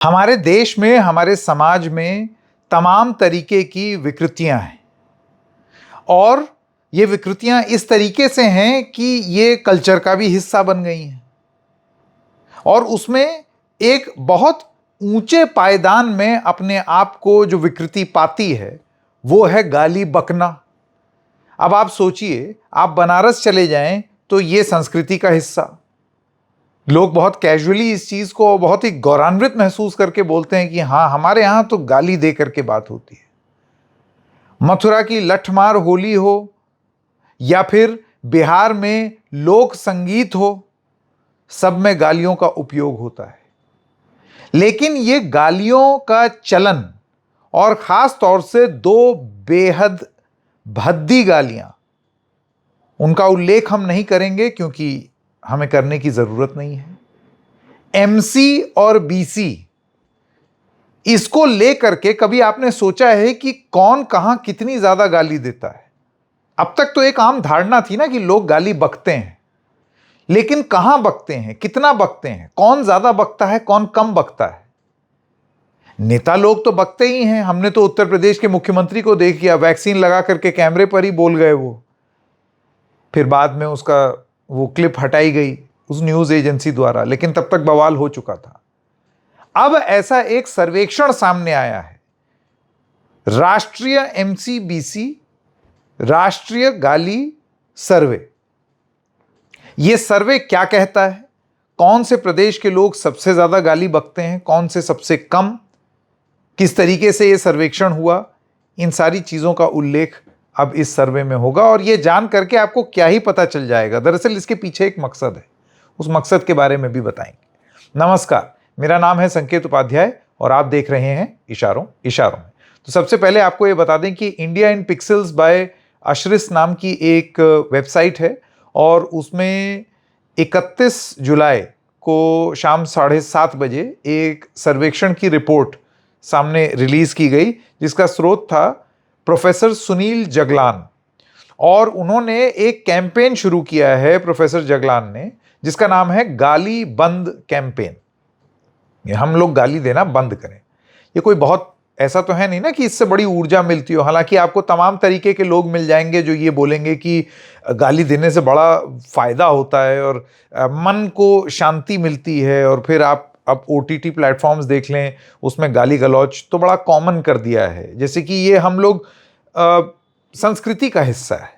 हमारे देश में, हमारे समाज में तमाम तरीके की विकृतियां हैं और ये विकृतियां इस तरीके से हैं कि ये कल्चर का भी हिस्सा बन गई हैं और उसमें एक बहुत ऊंचे पायदान में अपने आप को जो विकृति पाती है वो है गाली बकना। अब आप सोचिए, आप बनारस चले जाएं तो ये संस्कृति का हिस्सा। लोग बहुत कैजुअली इस चीज को बहुत ही गौरवान्वित महसूस करके बोलते हैं कि हाँ, हमारे यहां तो गाली दे करके बात होती है। मथुरा की लठमार होली हो या फिर बिहार में लोक संगीत हो, सब में गालियों का उपयोग होता है। लेकिन ये गालियों का चलन और खास तौर से दो बेहद भद्दी गालियां, उनका उल्लेख हम नहीं करेंगे क्योंकि हमें करने की जरूरत नहीं है। एमसी और बीसी, इसको लेकर के कभी आपने सोचा है कि कौन कहां कितनी ज्यादा गाली देता है? अब तक तो एक आम धारणा थी ना कि लोग गाली बकते हैं, लेकिन कहां बकते हैं, कितना बकते हैं, कौन ज्यादा बकता है, कौन कम बकता है? नेता लोग तो बकते ही हैं। हमने तो उत्तर प्रदेश के मुख्यमंत्री को देख लिया, वैक्सीन लगा करके कैमरे पर ही बोल गए वो। फिर बाद में उसका वो क्लिप हटाई गई उस न्यूज एजेंसी द्वारा, लेकिन तब तक बवाल हो चुका था। अब ऐसा एक सर्वेक्षण सामने आया है, राष्ट्रीय एमसीबीसी राष्ट्रीय गाली सर्वे। यह सर्वे क्या कहता है, कौन से प्रदेश के लोग सबसे ज्यादा गाली बकते हैं, कौन से सबसे कम, किस तरीके से यह सर्वेक्षण हुआ, इन सारी चीजों का उल्लेख अब इस सर्वे में होगा और यह जान करके आपको क्या ही पता चल जाएगा। दरअसल इसके पीछे एक मकसद है, उस मकसद के बारे में भी बताएंगे। नमस्कार, मेरा नाम है संकेत उपाध्याय और आप देख रहे हैं इशारों में। तो सबसे पहले आपको यह बता दें कि इंडिया इन पिक्सेल्स बाय अशरिस नाम की एक वेबसाइट है और उसमें 31 जुलाई को शाम 7:30 बजे एक सर्वेक्षण की रिपोर्ट सामने रिलीज की गई, जिसका स्रोत था प्रोफेसर सुनील जगलान। और उन्होंने एक कैंपेन शुरू किया है प्रोफेसर जगलान ने, जिसका नाम है गाली बंद कैंपेन। हम लोग गाली देना बंद करें। ये कोई बहुत ऐसा तो है नहीं ना कि इससे बड़ी ऊर्जा मिलती हो। हालांकि आपको तमाम तरीके के लोग मिल जाएंगे जो ये बोलेंगे कि गाली देने से बड़ा फायदा होता है और मन को शांति मिलती है। और फिर आप अब OTT प्लेटफॉर्म्स देख लें, उसमें गाली गलौच तो बड़ा कॉमन कर दिया है, जैसे कि ये हम लोग संस्कृति का हिस्सा है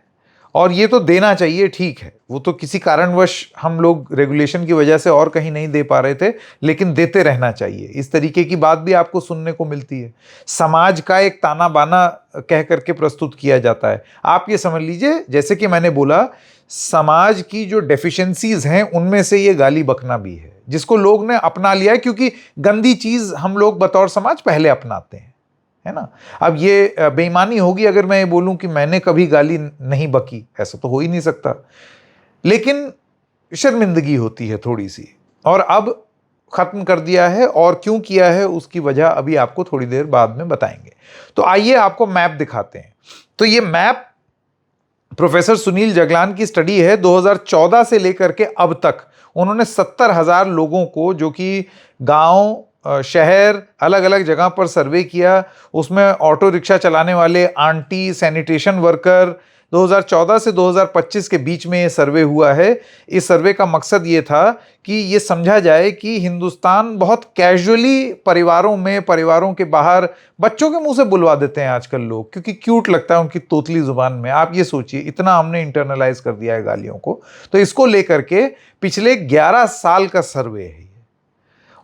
और ये तो देना चाहिए, ठीक है। वो तो किसी कारणवश हम लोग रेगुलेशन की वजह से और कहीं नहीं दे पा रहे थे, लेकिन देते रहना चाहिए। इस तरीके की बात भी आपको सुनने को मिलती है। समाज का एक ताना बाना कह करके प्रस्तुत किया जाता है। आप ये समझ लीजिए, जैसे कि मैंने बोला, समाज की जो डेफिशिएंसीज हैं उनमें से ये गाली बकना भी है, जिसको लोग ने अपना लिया है क्योंकि गंदी चीज हम लोग बतौर समाज पहले अपनाते हैं, है ना। अब ये बेईमानी होगी अगर मैं ये बोलूं कि मैंने कभी गाली नहीं बकी, ऐसा तो हो ही नहीं सकता, लेकिन शर्मिंदगी होती है थोड़ी सी। और अब खत्म कर दिया है, और क्यों किया है उसकी वजह अभी आपको थोड़ी देर बाद में बताएंगे। तो आइए आपको मैप दिखाते हैं। तो ये मैप प्रोफेसर सुनील जगलान की स्टडी है। 2014 से लेकर के अब तक उन्होंने 70,000 लोगों को, जो कि गांव, शहर, अलग अलग जगह पर सर्वे किया। उसमें ऑटो रिक्शा चलाने वाले आंटी, सैनिटेशन वर्कर, 2014 से 2025 के बीच में ये सर्वे हुआ है। इस सर्वे का मकसद ये था कि ये समझा जाए कि हिंदुस्तान बहुत कैजुअली परिवारों में, परिवारों के बाहर बच्चों के मुंह से बुलवा देते हैं आजकल लोग, क्योंकि क्यूट लगता है उनकी तोतली जुबान में। आप ये सोचिए, इतना हमने इंटरनलाइज कर दिया है गालियों को। तो इसको लेकर के पिछले 11 साल का सर्वे है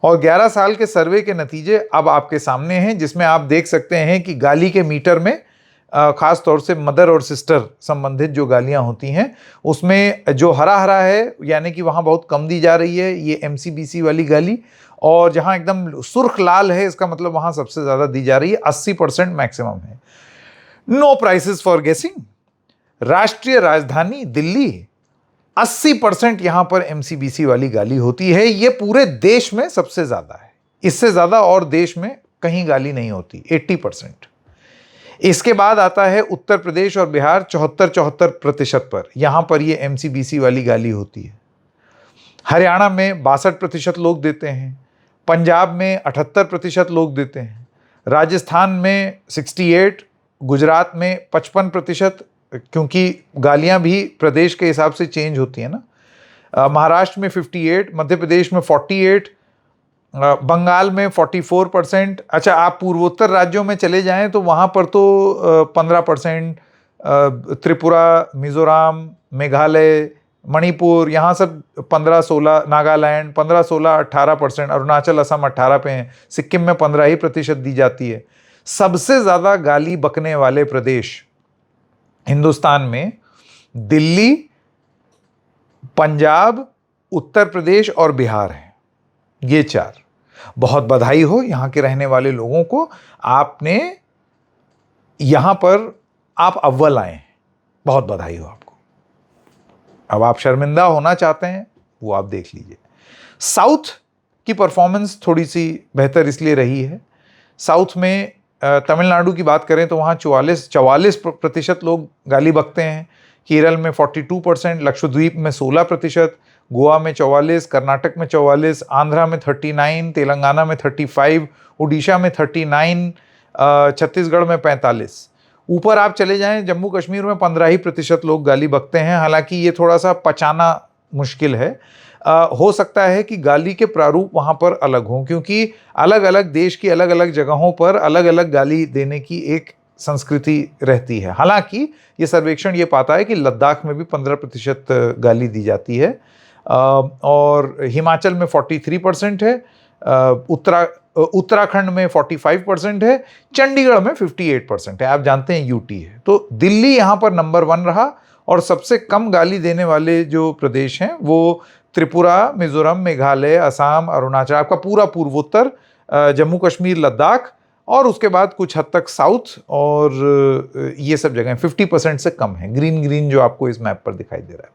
और 11 साल के सर्वे के नतीजे अब आपके सामने हैं, जिसमें आप देख सकते हैं कि गाली के मीटर में खास तौर से मदर और सिस्टर संबंधित जो गालियां होती हैं, उसमें जो हरा हरा है, यानी कि वहां बहुत कम दी जा रही है, ये MCBC वाली गाली। और जहां एकदम सुर्ख लाल है, इसका मतलब वहां सबसे ज्यादा दी जा रही है, 80% मैक्सिमम है। नो प्राइसेस फॉर गेसिंग, राष्ट्रीय राजधानी दिल्ली, 80% यहां पर MCBC वाली गाली होती है। ये पूरे देश में सबसे ज्यादा है, इससे ज्यादा और देश में कहीं गाली नहीं होती, 80%। इसके बाद आता है उत्तर प्रदेश और बिहार, 74% पर यहां पर ये MCBC वाली गाली होती है। हरियाणा में 62% लोग देते हैं, पंजाब में 78% लोग देते हैं, राजस्थान में 68, गुजरात में 55%, क्योंकि गालियां भी प्रदेश के हिसाब से चेंज होती है ना। महाराष्ट्र में 58, मध्य प्रदेश में 48, बंगाल में 44%। अच्छा, आप पूर्वोत्तर राज्यों में चले जाएं तो वहाँ पर तो 15%, त्रिपुरा, मिजोरम, मेघालय, मणिपुर, यहाँ सब 15-16, नागालैंड 15-16, 18%, अरुणाचल, असम 18 पे हैं, सिक्किम में 15% दी जाती है। सबसे ज़्यादा गाली बकने वाले प्रदेश हिंदुस्तान में दिल्ली, पंजाब, उत्तर प्रदेश और बिहार हैं। ये 4। बहुत बधाई हो यहाँ के रहने वाले लोगों को, आपने यहाँ पर आप अव्वल आए हैं, बहुत बधाई हो आपको। अब आप शर्मिंदा होना चाहते हैं वो आप देख लीजिए। साउथ की परफॉर्मेंस थोड़ी सी बेहतर इसलिए रही है। साउथ में तमिलनाडु की बात करें तो वहाँ 44% लोग गाली बकते हैं, केरल में 42%, लक्षद्वीप में 16%, गोवा में 44, कर्नाटक में 44, आंध्रा में 39, तेलंगाना में 35, उड़ीसा में 39, छत्तीसगढ़ में 45। ऊपर आप चले जाएं, जम्मू कश्मीर में 15% लोग गाली बकते हैं। हालांकि ये थोड़ा सा पचाना मुश्किल है। हो सकता है कि गाली के प्रारूप वहाँ पर अलग हों, क्योंकि अलग अलग देश की अलग अलग जगहों पर अलग अलग गाली देने की एक संस्कृति रहती है। हालांकि ये सर्वेक्षण ये पाता है कि लद्दाख में भी 15% गाली दी जाती है, और हिमाचल में 43% है, उत्तराखंड में 45% है, चंडीगढ़ में 58% है। आप जानते हैं यूटी है। तो दिल्ली यहाँ पर नंबर 1 रहा, और सबसे कम गाली देने वाले जो प्रदेश हैं वो त्रिपुरा, मिजोरम, मेघालय, असम, अरुणाचल, आपका पूरा पूर्वोत्तर, जम्मू कश्मीर, लद्दाख, और उसके बाद कुछ हद तक साउथ, और ये सब जगह 50% से कम है। ग्रीन जो आपको इस मैप पर दिखाई दे रहा है।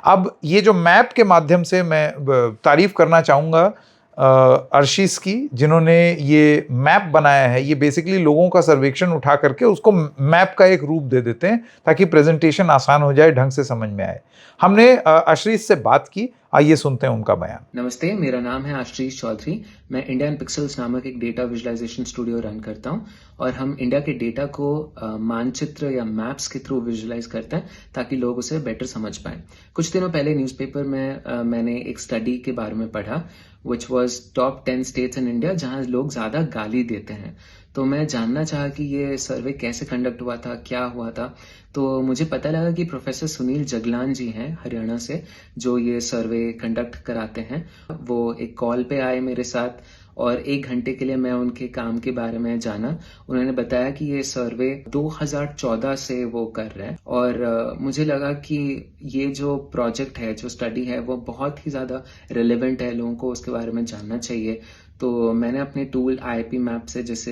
अब ये जो मैप के माध्यम से मैं तारीफ करना चाहूँगा अर्शीस की, जिन्होंने ये मैप बनाया है। ये बेसिकली लोगों का सर्वेक्षण उठा करके उसको मैप का एक रूप दे देते हैं ताकि प्रेजेंटेशन आसान हो जाए, ढंग से समझ में आए। हमने आशीष से बात की, आइए सुनते हैं उनका बयान। नमस्ते, मेरा नाम है आशीष चौधरी। मैं इंडियन पिक्सेल्स नामक एक डेटा विजुअलाइजेशन स्टूडियो रन करता हूं, और हम इंडिया के डेटा को मानचित्र या मैप्स के थ्रू विजुअलाइज करते हैं ताकि लोग उसे बेटर समझ पाएं। कुछ दिनों पहले न्यूज़पेपर में मैंने एक स्टडी के बारे में पढ़ा, which was top 10 states in India जहां लोग ज्यादा गाली देते हैं। तो मैं जानना चाहा कि ये सर्वे कैसे कंडक्ट हुआ था, क्या हुआ था। तो मुझे पता लगा कि प्रोफेसर सुनील जगलान जी हैं हरियाणा से, जो ये सर्वे कंडक्ट कराते हैं। वो एक कॉल पे आए मेरे साथ, और 1 घंटे के लिए मैं उनके काम के बारे में जाना। उन्होंने बताया कि ये सर्वे 2014 से वो कर रहे हैं, और मुझे लगा कि ये जो प्रोजेक्ट है, जो स्टडी है, वो बहुत ही ज़्यादा रिलेवेंट है, लोगों को उसके बारे में जानना चाहिए। तो मैंने अपने टूल आईपी मैप से, जैसे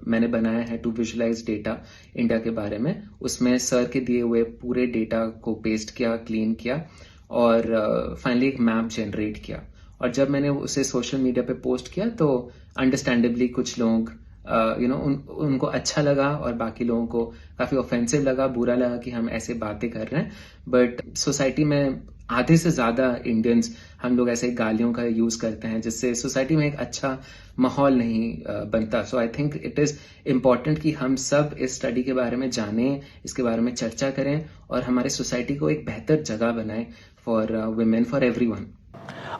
मैंने बनाया है टू विजुअलाइज डेटा इंडिया के बारे में, उसमें सर के दिए हुए पूरे डेटा को पेस्ट किया, क्लीन किया, और फाइनली एक मैप जनरेट किया। और जब मैंने उसे सोशल मीडिया पे पोस्ट किया तो अंडरस्टैंडेबली कुछ लोग उनको अच्छा लगा, और बाकी लोगों को काफ़ी ऑफेंसिव लगा, बुरा लगा कि हम ऐसे बातें कर रहे हैं। बट सोसाइटी में आधे से ज़्यादा इंडियंस हम लोग ऐसे गालियों का यूज़ करते हैं, जिससे सोसाइटी में एक अच्छा माहौल नहीं बनता। So I think it is important कि हम सब इस स्टडी के बारे में जानें, इसके बारे में चर्चा करें, और हमारे सोसाइटी को एक बेहतर जगह बनाएं फॉर वुमेन, फॉर एवरीवन।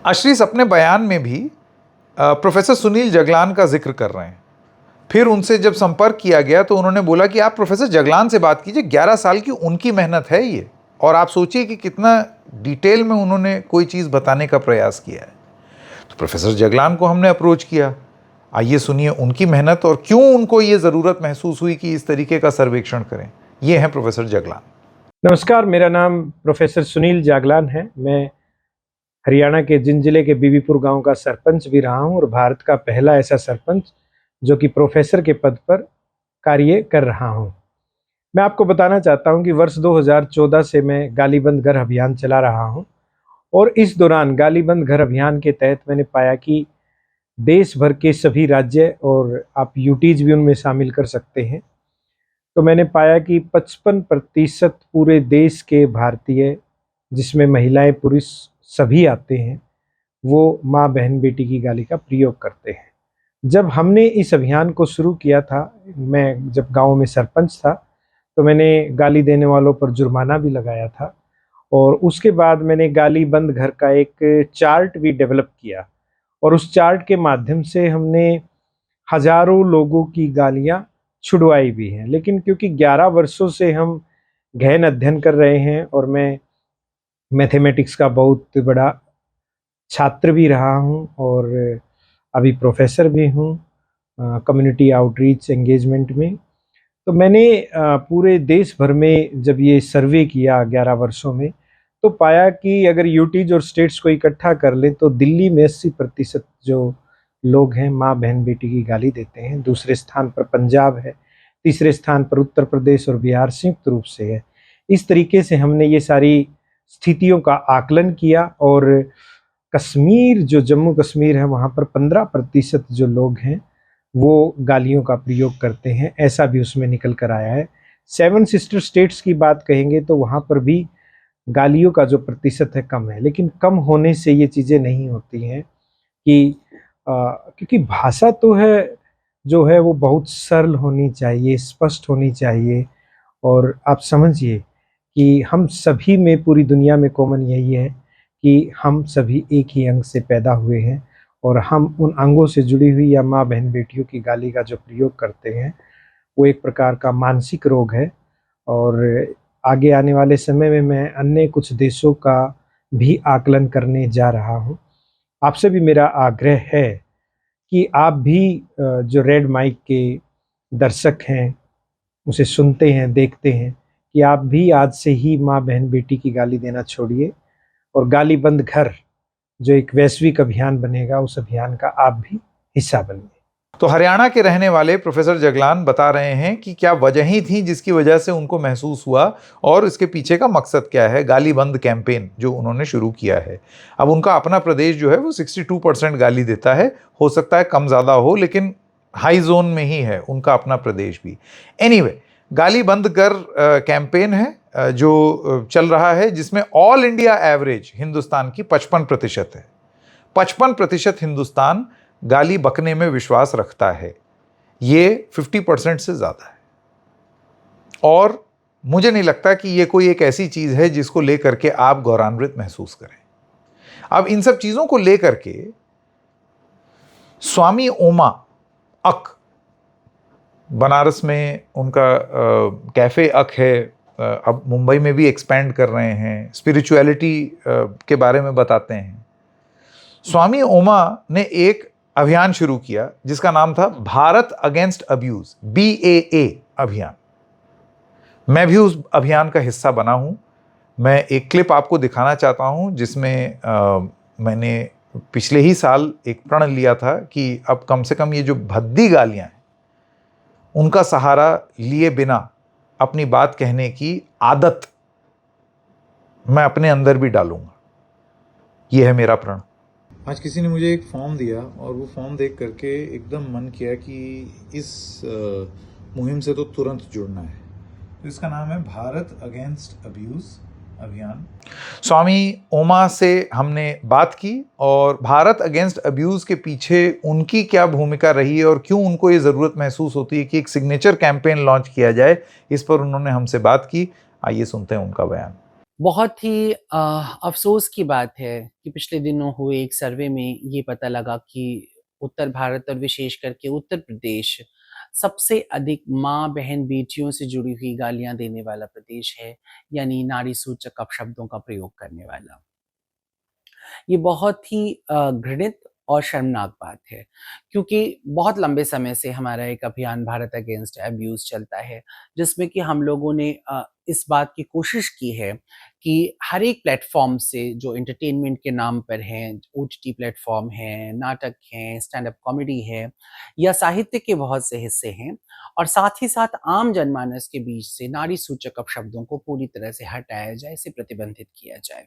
आशीष अपने बयान में भी प्रोफेसर सुनील जगलान का जिक्र कर रहे हैं। फिर उनसे जब संपर्क किया गया तो उन्होंने बोला कि आप प्रोफेसर जगलान से बात कीजिए, 11 साल की उनकी मेहनत है ये, और आप सोचिए कि कितना डिटेल में उन्होंने कोई चीज़ बताने का प्रयास किया है। तो प्रोफेसर जगलान को हमने अप्रोच किया। आइए सुनिए उनकी मेहनत और क्यों उनको ये ज़रूरत महसूस हुई कि इस तरीके का सर्वेक्षण करें। ये हैं प्रोफेसर जगलान। नमस्कार, मेरा नाम प्रोफेसर सुनील जागलान है। मैं हरियाणा के जिंद जिले के बीबीपुर गांव का सरपंच भी रहा हूं, और भारत का पहला ऐसा सरपंच जो कि प्रोफेसर के पद पर कार्य कर रहा हूं। मैं आपको बताना चाहता हूं कि वर्ष 2014 से मैं गाली बंद घर अभियान चला रहा हूं, और इस दौरान गाली बंद घर अभियान के तहत मैंने पाया कि देश भर के सभी राज्य, और आप यूटीज भी उनमें शामिल कर सकते हैं, तो मैंने पाया कि 55% पूरे देश के भारतीय, जिसमें महिलाएं पुरुष सभी आते हैं, वो माँ बहन बेटी की गाली का प्रयोग करते हैं। जब हमने इस अभियान को शुरू किया था, मैं जब गांव में सरपंच था, तो मैंने गाली देने वालों पर जुर्माना भी लगाया था और उसके बाद मैंने गाली बंद घर का एक चार्ट भी डेवलप किया और उस चार्ट के माध्यम से हमने हजारों लोगों की गालियां छुड़वाई भी हैं। लेकिन क्योंकि 11 वर्षों से हम गहन अध्ययन कर रहे हैं और मैं मैथमेटिक्स का बहुत बड़ा छात्र भी रहा हूं और अभी प्रोफेसर भी हूं कम्युनिटी आउटरीच एंगेजमेंट में, तो मैंने पूरे देश भर में जब ये सर्वे किया 11 वर्षों में, तो पाया कि अगर यूटीज और स्टेट्स को इकट्ठा कर ले तो दिल्ली में 80% जो लोग हैं माँ बहन बेटी की गाली देते हैं। दूसरे स्थान पर पंजाब है, तीसरे स्थान पर उत्तर प्रदेश और बिहार संयुक्त रूप से है। इस तरीके से हमने ये सारी स्थितियों का आकलन किया और कश्मीर, जो जम्मू कश्मीर है, वहाँ पर 15% जो लोग हैं वो गालियों का प्रयोग करते हैं, ऐसा भी उसमें निकल कर आया है। 7 सिस्टर स्टेट्स की बात कहेंगे तो वहाँ पर भी गालियों का जो प्रतिशत है कम है, लेकिन कम होने से ये चीज़ें नहीं होती हैं कि क्योंकि भाषा तो है जो है वो बहुत सरल होनी चाहिए, स्पष्ट होनी चाहिए। और आप समझिए कि हम सभी में, पूरी दुनिया में कॉमन यही है कि हम सभी एक ही अंग से पैदा हुए हैं और हम उन अंगों से जुड़ी हुई या माँ बहन बेटियों की गाली का जो प्रयोग करते हैं वो एक प्रकार का मानसिक रोग है। और आगे आने वाले समय में मैं अन्य कुछ देशों का भी आकलन करने जा रहा हूँ। आपसे भी मेरा आग्रह है कि आप भी जो रेड माइक के दर्शक हैं, उसे सुनते हैं, देखते हैं, कि आप भी आज से ही माँ बहन बेटी की गाली देना छोड़िए और गाली बंद घर जो एक वैश्विक अभियान बनेगा, उस अभियान का आप भी हिस्सा बनिए। तो हरियाणा के रहने वाले प्रोफेसर जगलान बता रहे हैं कि क्या वजहें थी जिसकी वजह से उनको महसूस हुआ और इसके पीछे का मकसद क्या है, गाली बंद कैंपेन जो उन्होंने शुरू किया है। अब उनका अपना प्रदेश जो है वो 62% गाली देता है, हो सकता है कम ज़्यादा हो, लेकिन हाई जोन में ही है उनका अपना प्रदेश भी। एनीवे, गाली बंद कर कैंपेन है जो चल रहा है, जिसमें ऑल इंडिया एवरेज हिंदुस्तान की 55% है। 55% हिंदुस्तान गाली बकने में विश्वास रखता है, ये 50% से ज़्यादा है। और मुझे नहीं लगता कि ये कोई एक ऐसी चीज़ है जिसको लेकर के आप गौरवान्वित महसूस करें। अब इन सब चीज़ों को लेकर के स्वामी ओमा अक, बनारस में उनका कैफ़े अक है, अब मुंबई में भी एक्सपेंड कर रहे हैं, स्पिरिचुअलिटी के बारे में बताते हैं। स्वामी ओमा ने एक अभियान शुरू किया जिसका नाम था भारत अगेंस्ट अब्यूज, BAA अभियान। मैं भी उस अभियान का हिस्सा बना हूं। मैं एक क्लिप आपको दिखाना चाहता हूं जिसमें मैंने पिछले ही साल एक प्रण लिया था कि अब कम से कम ये जो भद्दी गालियां हैं उनका सहारा लिए बिना अपनी बात कहने की आदत मैं अपने अंदर भी डालूंगा। यह है मेरा प्रण। आज किसी ने मुझे एक फॉर्म दिया और वो फॉर्म देख करके एकदम मन किया कि इस मुहिम से तो तुरंत जुड़ना है। तो इसका नाम है भारत अगेंस्ट अब्यूज अभियान। स्वामी ओमा से हमने बात की और भारत अगेंस्ट अब्यूज के पीछे उनकी क्या भूमिका रही है और क्यों उनको ये ज़रूरत महसूस होती है कि एक सिग्नेचर कैंपेन लॉन्च किया जाए, इस पर उन्होंने हमसे बात की। आइए सुनते हैं उनका बयान। बहुत ही अफ़सोस की बात है कि पिछले दिनों हुए एक सर्वे में ये पता लगा कि उत्तर भारत और विशेष करके उत्तर प्रदेश सबसे अधिक माँ बहन बेटियों से जुड़ी हुई गालियां देने वाला प्रदेश है, यानी नारी सूचक अपशब्दों का प्रयोग करने वाला। ये बहुत ही घृणित और शर्मनाक बात है, क्योंकि बहुत लंबे समय से हमारा एक अभियान भारत अगेंस्ट अब्यूज़ चलता है, जिसमें कि हम लोगों ने इस बात की कोशिश की है कि हर एक प्लेटफ़ॉर्म से जो एंटरटेनमेंट के नाम पर हैं, OTT प्लेटफ़ॉर्म हैं, नाटक हैं, स्टैंड अप कॉमेडी है या साहित्य के बहुत से हिस्से हैं, और साथ ही साथ आम जनमानस के बीच से नारी सूचक अपशब्दों को पूरी तरह से हटाया जाए, इसे प्रतिबंधित किया जाए।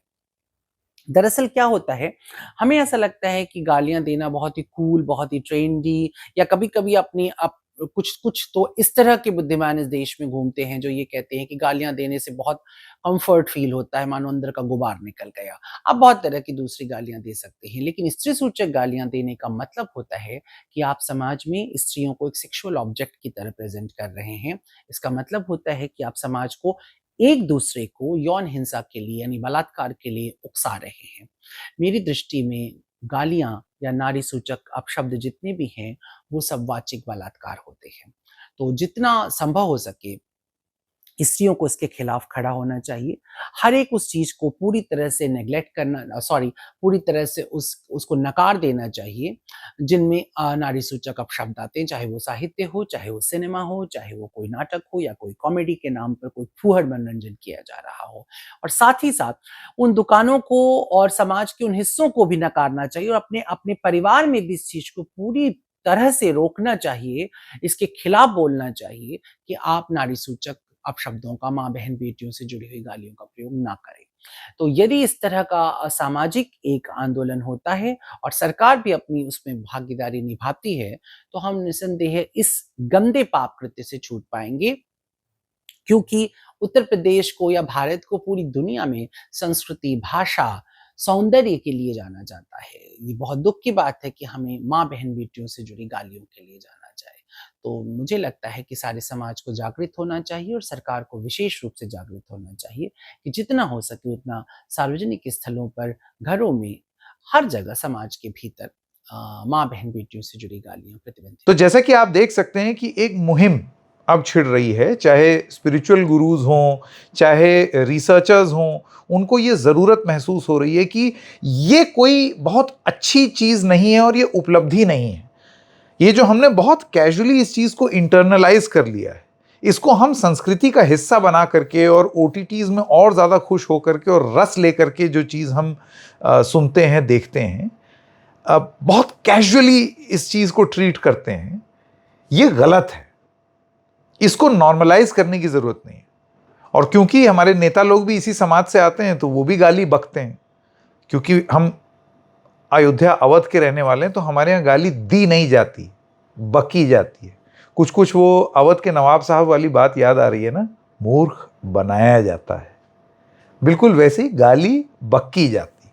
दरअसल क्या होता है, हमें ऐसा लगता है कि गालियाँ देना बहुत ही कूल, बहुत ही ट्रेंडी या कभी-कभी अपनी कुछ कुछ तो इस तरह के बुद्धिमान इस देश में घूमते हैं जो ये कहते हैं कि गालियां देने से बहुत कंफर्ट फील होता है, मानो अंदर का गुबार निकल गया। आप बहुत तरह की दूसरी गालियां दे सकते हैं, लेकिन स्त्री सूचक गालियां देने का मतलब होता है कि आप समाज में स्त्रियों को एक सेक्सुअल ऑब्जेक्ट की तरह प्रेजेंट कर रहे हैं। इसका मतलब होता है कि आप समाज को एक दूसरे को यौन हिंसा के लिए यानी बलात्कार के लिए उकसा रहे हैं। मेरी दृष्टि में गालियां या नारी सूचक अपशब्द जितने भी हैं वो सब वाचिक बलात्कार होते हैं। तो जितना संभव हो सके स्त्रियों को इसके खिलाफ खड़ा होना चाहिए। हर एक उस चीज को पूरी तरह से नेग्लेक्ट करना पूरी तरह से उसको नकार देना चाहिए जिनमें नारी सूचक अपशब्द आते हैं, चाहे वो साहित्य हो, चाहे वो सिनेमा हो, चाहे वो कोई नाटक हो या कोई कॉमेडी के नाम पर कोई फूहड़ मनोरंजन किया जा रहा हो। और साथ ही साथ उन दुकानों को और समाज के उन हिस्सों को भी नकारना चाहिए और अपने अपने परिवार में भी इस चीज को पूरी तरह से रोकना चाहिए, इसके खिलाफ बोलना चाहिए कि आप नारी सूचक अपशब्दों का, माँ बहन बेटियों से जुड़ी हुई गालियों का प्रयोग ना करें। तो यदि इस तरह का सामाजिक एक आंदोलन होता है और सरकार भी अपनी उसमें भागीदारी निभाती है, तो हम निसंदेह इस गंदे पाप कृत्य से छूट पाएंगे, क्योंकि उत्तर प्रदेश को या भारत को पूरी दुनिया में संस्कृति, भाषा, सौंदर्य के लिए जाना जाता है। ये बहुत दुख की बात है कि हमें माँ बहन बेटियों से जुड़ी गालियों के लिए जाना जाए। तो मुझे लगता है कि सारे समाज को जागृत होना चाहिए और सरकार को विशेष रूप से जागृत होना चाहिए कि जितना हो सके उतना सार्वजनिक स्थलों पर, घरों में, हर जगह समाज के भीतर माँ बहन बेटियों से जुड़ी गालियां प्रतिबंधित। तो जैसा कि आप देख सकते हैं कि एक मुहिम अब छिड़ रही है, चाहे स्पिरिचुअल गुरुज हों, चाहे रिसर्चर्स हों, उनको ये ज़रूरत महसूस हो रही है कि ये कोई बहुत अच्छी चीज़ नहीं है और ये उपलब्धि नहीं है। ये जो हमने बहुत कैजुअली इस चीज़ को इंटरनलाइज कर लिया है, इसको हम संस्कृति का हिस्सा बना करके और OTTs में और ज़्यादा खुश होकर के और रस लेकर के जो चीज़ हम सुनते हैं, देखते हैं, बहुत कैजुअली इस चीज़ को ट्रीट करते हैं, ये गलत है। इसको नॉर्मलाइज करने की ज़रूरत नहीं है। और क्योंकि हमारे नेता लोग भी इसी समाज से आते हैं तो वो भी गाली बकते हैं, क्योंकि हम अयोध्या अवध के रहने वाले हैं तो हमारे यहाँ गाली दी नहीं जाती, बकी जाती है। कुछ कुछ वो अवध के नवाब साहब वाली बात याद आ रही है ना, मूर्ख बनाया जाता है, बिल्कुल वैसे ही गाली बकी जाती।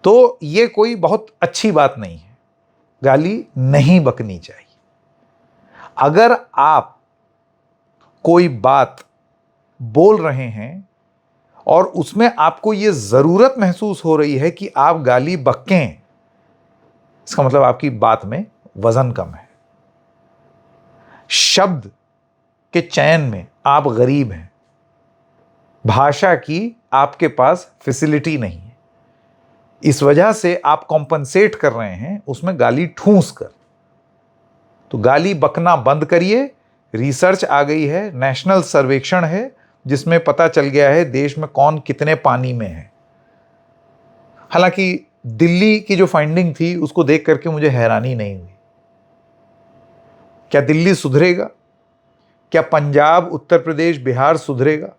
तो ये कोई बहुत अच्छी बात नहीं है, गाली नहीं बकनी चाहिए। अगर आप कोई बात बोल रहे हैं और उसमें आपको ये ज़रूरत महसूस हो रही है कि आप गाली बकें, इसका मतलब आपकी बात में वजन कम है, शब्द के चयन में आप गरीब हैं, भाषा की आपके पास फैसिलिटी नहीं है, इस वजह से आप कॉम्पनसेट कर रहे हैं उसमें गाली ठूंस कर। तो गाली बकना बंद करिए। रिसर्च आ गई है, नेशनल सर्वेक्षण है जिसमें पता चल गया है देश में कौन कितने पानी में है। हालांकि दिल्ली की जो फाइंडिंग थी उसको देख करके मुझे हैरानी नहीं हुई। क्या दिल्ली सुधरेगा? क्या पंजाब, उत्तर प्रदेश, बिहार सुधरेगा?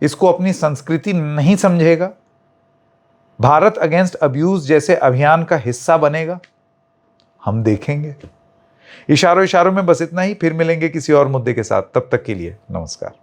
इसको अपनी संस्कृति नहीं समझेगा? भारत अगेंस्ट अब्यूज जैसे अभियान का हिस्सा बनेगा? हम देखेंगे। इशारों में बस इतना ही, फिर मिलेंगे किसी और मुद्दे के साथ। तब तक के लिए नमस्कार।